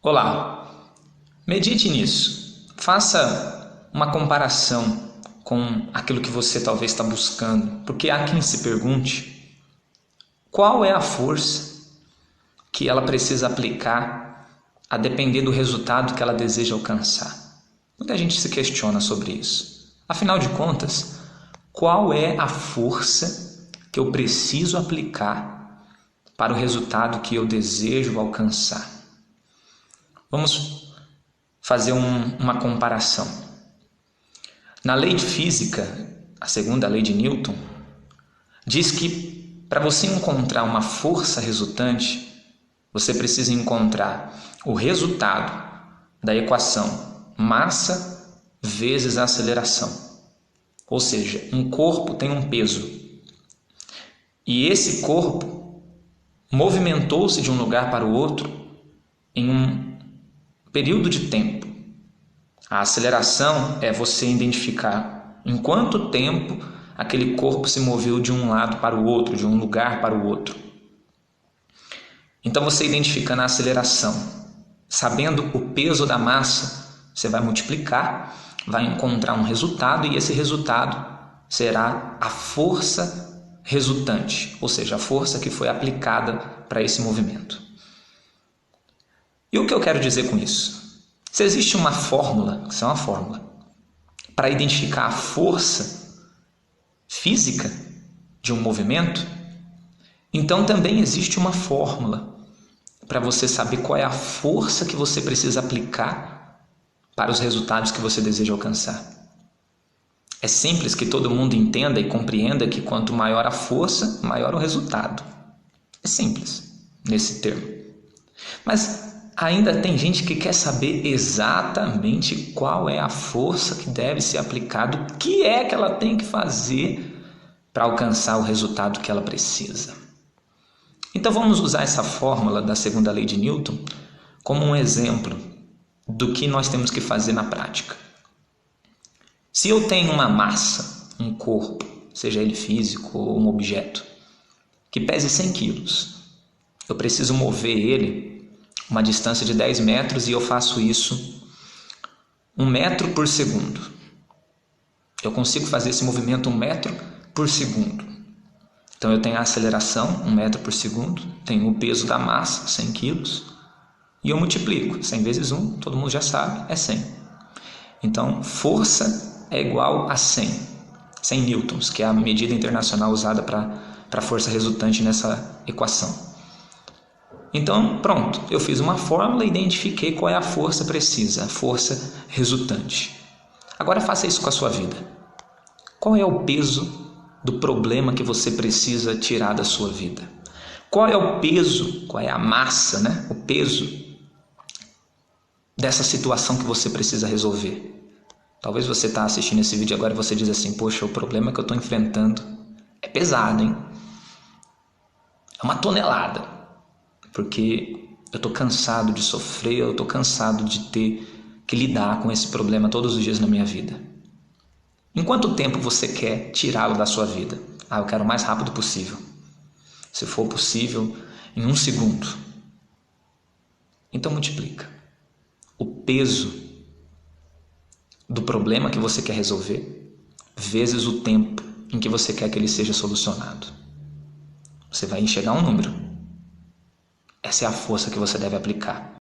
Olá, medite nisso. Faça uma comparação com aquilo que você talvez está buscando, porque há quem se pergunte qual é a força que ela precisa aplicar a depender do resultado que ela deseja alcançar. Muita gente se questiona sobre isso. Afinal de contas, qual é a força que eu preciso aplicar para o resultado que eu desejo alcançar? Vamos fazer uma comparação. Na lei de física, a segunda lei de Newton, diz que para você encontrar uma força resultante, você precisa encontrar o resultado da equação massa vezes aceleração. Ou seja, um corpo tem um peso e esse corpo movimentou-se de um lugar para o outro em um período de tempo. A aceleração é você identificar em quanto tempo aquele corpo se moveu de um lado para o outro, de um lugar para o outro. Então você identificando a aceleração, sabendo o peso da massa, você vai multiplicar, vai encontrar um resultado e esse resultado será a força resultante, ou seja, a força que foi aplicada para esse movimento. E o que eu quero dizer com isso? Se existe uma fórmula, isso é uma fórmula, para identificar a força física de um movimento, então também existe uma fórmula para você saber qual é a força que você precisa aplicar para os resultados que você deseja alcançar. É simples que todo mundo entenda e compreenda que quanto maior a força, maior o resultado. É simples nesse termo. Mas ainda tem gente que quer saber exatamente qual é a força que deve ser aplicada, o que é que ela tem que fazer para alcançar o resultado que ela precisa. Então vamos usar essa fórmula da segunda lei de Newton como um exemplo do que nós temos que fazer na prática. Se eu tenho uma massa, um corpo, seja ele físico ou um objeto, que pese 100 quilos, eu preciso mover ele uma distância de 10 metros e eu faço isso 1 metro por segundo. Eu consigo fazer esse movimento 1 metro por segundo. Então eu tenho a aceleração 1 metro por segundo, tenho o peso da massa, 100 quilos, e eu multiplico. 100 vezes 1, todo mundo já sabe, é 100. Então força é igual a 100 newtons, que é a medida internacional usada para a força resultante nessa equação. Então, pronto, eu fiz uma fórmula e identifiquei qual é a força precisa, a força resultante. Agora faça isso com a sua vida. Qual é o peso do problema que você precisa tirar da sua vida? Qual é o peso, qual é a massa, né? O peso dessa situação que você precisa resolver? Talvez você está assistindo esse vídeo agora e você diz assim, poxa, o problema que eu estou enfrentando é pesado, hein? É uma tonelada. Porque eu estou cansado de sofrer, eu estou cansado de ter que lidar com esse problema todos os dias na minha vida. Em quanto tempo você quer tirá-lo da sua vida? Eu quero o mais rápido possível. Se for possível, em 1 segundo. Então multiplica. O peso do problema que você quer resolver vezes o tempo em que você quer que ele seja solucionado. Você vai enxergar um número. Essa é a força que você deve aplicar.